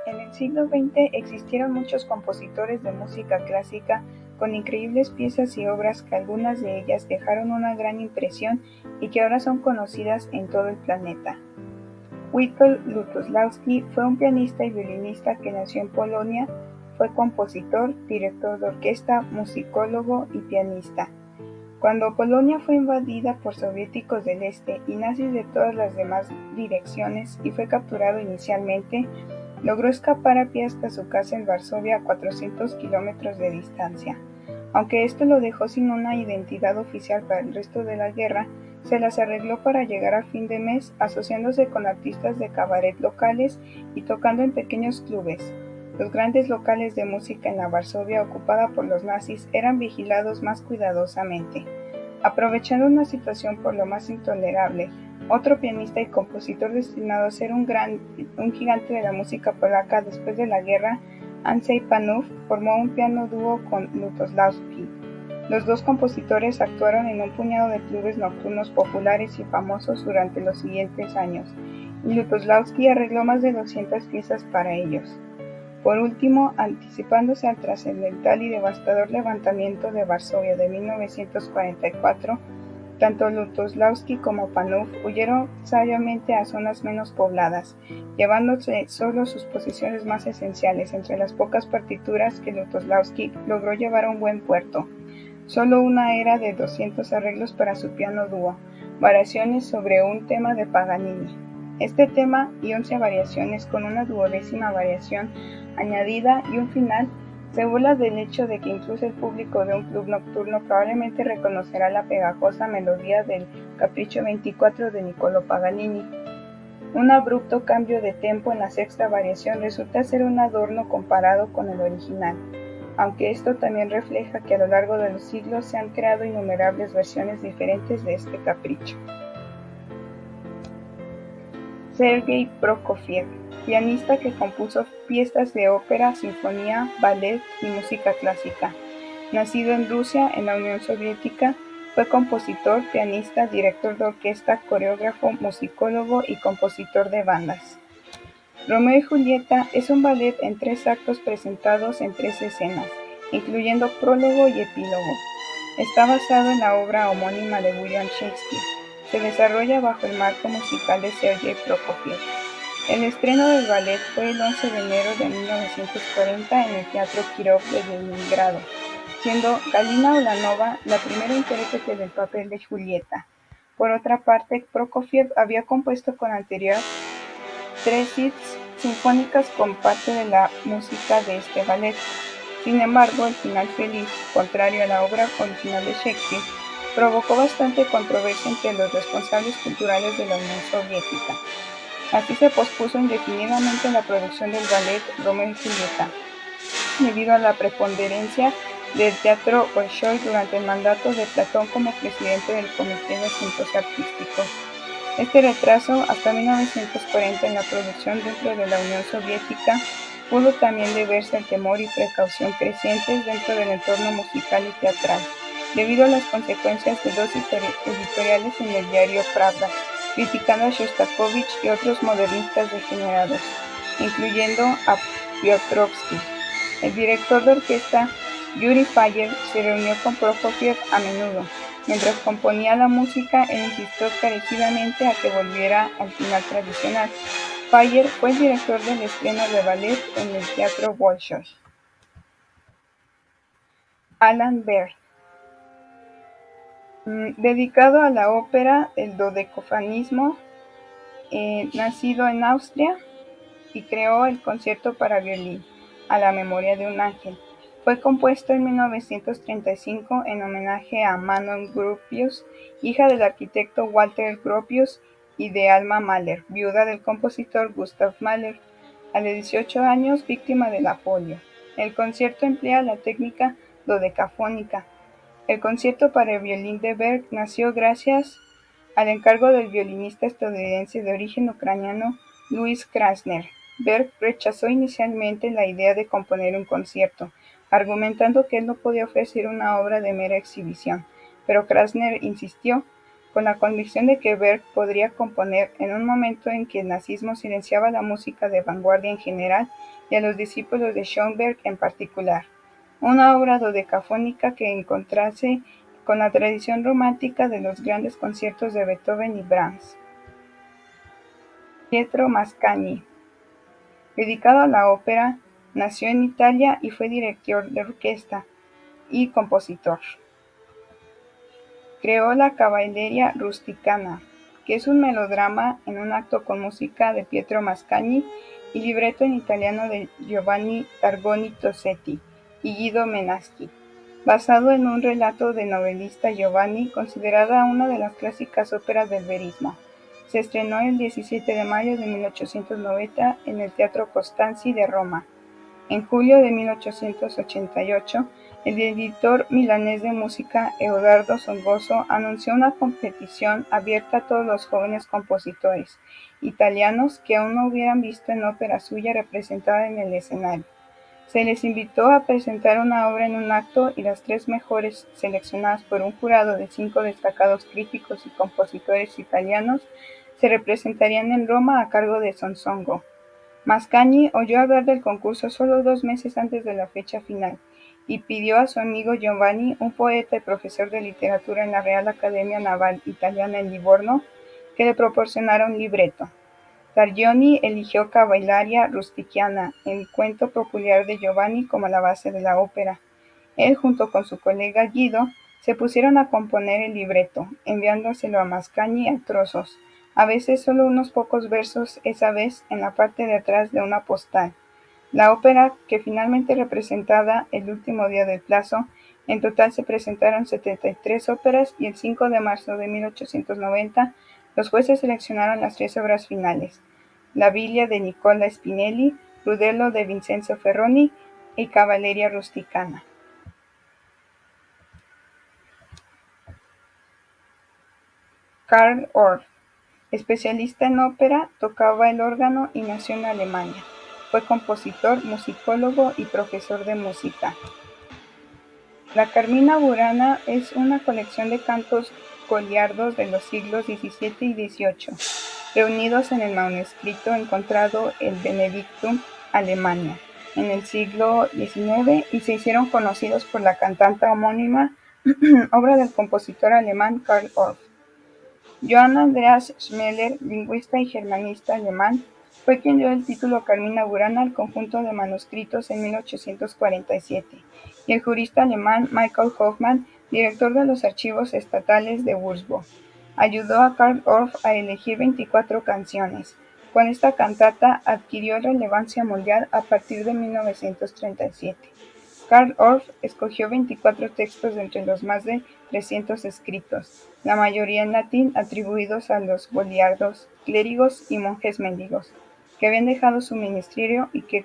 En el siglo XX existieron muchos compositores de música clásica con increíbles piezas y obras que algunas de ellas dejaron una gran impresión y que ahora son conocidas en todo el planeta. Witold Lutosławski fue un pianista y violinista que nació en Polonia, fue compositor, director de orquesta, musicólogo y pianista. Cuando Polonia fue invadida por soviéticos del este y nazis de todas las demás direcciones y fue capturado inicialmente, logró escapar a pie hasta su casa en Varsovia a 400 kilómetros de distancia. Aunque esto lo dejó sin una identidad oficial para el resto de la guerra, se las arregló para llegar a fin de mes asociándose con artistas de cabaret locales y tocando en pequeños clubes. Los grandes locales de música en la Varsovia ocupada por los nazis eran vigilados más cuidadosamente. Aprovechando una situación por lo más intolerable, otro pianista y compositor destinado a ser un gigante de la música polaca después de la guerra, Andrzej Panów, formó un piano dúo con Lutosławski. Los dos compositores actuaron en un puñado de clubes nocturnos populares y famosos durante los siguientes años, y Lutosławski arregló más de 200 piezas para ellos. Por último, anticipándose al trascendental y devastador levantamiento de Varsovia de 1944, tanto Lutosławski como Panów huyeron sabiamente a zonas menos pobladas, llevándose solo sus posesiones más esenciales entre las pocas partituras que Lutosławski logró llevar a un buen puerto. Solo una era de 200 arreglos para su piano dúo, variaciones sobre un tema de Paganini. Este tema y 11 variaciones con una 12ª variación añadida y un final se burla del hecho de que incluso el público de un club nocturno probablemente reconocerá la pegajosa melodía del Capricho 24 de Niccolò Paganini. Un abrupto cambio de tempo en la 6ª variación resulta ser un adorno comparado con el original, aunque esto también refleja que a lo largo de los siglos se han creado innumerables versiones diferentes de este capricho. Sergei Prokofiev, pianista que compuso piezas de ópera, sinfonía, ballet y música clásica. Nacido en Rusia, en la Unión Soviética, fue compositor, pianista, director de orquesta, coreógrafo, musicólogo y compositor de bandas. Romeo y Julieta es un ballet en 3 actos presentados en 3 escenas, incluyendo prólogo y epílogo. Está basado en la obra homónima de William Shakespeare. Se desarrolla bajo el marco musical de Sergei Prokofiev. El estreno del ballet fue el 11 de enero de 1940 en el Teatro Kirov de Leningrado, siendo Galina Ulanova la primera intérprete del papel de Julieta. Por otra parte, Prokofiev había compuesto con anterioridad 3 suites sinfónicas con parte de la música de este ballet. Sin embargo, el final feliz, contrario a la obra original de Shakespeare, provocó bastante controversia entre los responsables culturales de la Unión Soviética. Así se pospuso indefinidamente la producción del ballet Romeo y Julieta, debido a la preponderancia del Teatro Bolshoi durante el mandato de Platón como presidente del Comité de Asuntos Artísticos. Este retraso hasta 1940 en la producción dentro de la Unión Soviética pudo también deberse al temor y precaución crecientes dentro del entorno musical y teatral, debido a las consecuencias de 2 editoriales en el diario Pravda, criticando a Shostakovich y otros modernistas degenerados, incluyendo a Piotrowski. El director de orquesta, Yuri Fayer, se reunió con Prokofiev a menudo. Mientras componía la música, él insistió encarecidamente a que volviera al final tradicional. Fayer fue el director del estreno de ballet en el Teatro Bolshoi. Alan Berg, dedicado a la ópera, el dodecafonismo, nacido en Austria, y creó el concierto para violín, a la memoria de un ángel. Fue compuesto en 1935 en homenaje a Manon Gropius, hija del arquitecto Walter Gropius y de Alma Mahler, viuda del compositor Gustav Mahler, a los 18 años víctima de la polio. El concierto emplea la técnica dodecafónica. El concierto para violín de Berg nació gracias al encargo del violinista estadounidense de origen ucraniano Louis Krasner. Berg rechazó inicialmente la idea de componer un concierto, argumentando que él no podía ofrecer una obra de mera exhibición, pero Krasner insistió. con la convicción de que Berg podría componer en un momento en que el nazismo silenciaba la música de vanguardia en general y a los discípulos de Schoenberg en particular, una obra dodecafónica que encontrase con la tradición romántica de los grandes conciertos de Beethoven y Brahms. Pietro Mascagni, dedicado a la ópera, nació en Italia y fue director de orquesta y compositor. Creó la Cavalleria Rusticana, que es un melodrama en un acto con música de Pietro Mascagni y libreto en italiano de Giovanni Targoni Tosetti y Guido Menaschi, basado en un relato del novelista Giovanni, considerada una de las clásicas óperas del verismo. Se estrenó el 17 de mayo de 1890 en el Teatro Costanzi de Roma. En julio de 1888, el editor milanés de música Edoardo Songoso anunció una competición abierta a todos los jóvenes compositores italianos que aún no hubieran visto en ópera suya representada en el escenario. Se les invitó a presentar una obra en un acto y las 3 mejores, seleccionadas por un jurado de 5 destacados críticos y compositores italianos, se representarían en Roma a cargo de Sonzongo. Mascagni oyó hablar del concurso solo 2 meses antes de la fecha final y pidió a su amigo Giovanni, un poeta y profesor de literatura en la Real Academia Naval Italiana en Livorno, que le proporcionara un libreto. Targioni eligió Cavalleria Rusticana, el cuento popular de Giovanni, como la base de la ópera. Él, junto con su colega Guido, se pusieron a componer el libreto, enviándoselo a Mascagni a trozos, a veces solo unos pocos versos, esa vez en la parte de atrás de una postal. La ópera, que finalmente representada el último día del plazo, en total se presentaron 73 óperas y el 5 de marzo de 1890 los jueces seleccionaron las 3 obras finales: La Villa de Nicola Spinelli, Rudello de Vincenzo Ferroni y Cavalleria Rusticana. Karl Orff, especialista en ópera, tocaba el órgano y nació en Alemania. Fue compositor, musicólogo y profesor de música. La Carmina Burana es una colección de cantos goliardos de los siglos XVII y XVIII, reunidos en el manuscrito encontrado en Benedictum, Alemania, en el siglo XIX y se hicieron conocidos por la cantata homónima, obra del compositor alemán Karl Orff. Johann Andreas Schmeller, lingüista y germanista alemán, fue quien dio el título Carmina Burana al conjunto de manuscritos en 1847, y el jurista alemán Michael Hofmann, director de los archivos estatales de Würzburg, ayudó a Karl Orff a elegir 24 canciones. Con esta cantata adquirió relevancia mundial a partir de 1937. Karl Orff escogió 24 textos de entre los más de 300 escritos, la mayoría en latín, atribuidos a los goliardos, clérigos y monjes mendigos, que habían dejado su ministerio y que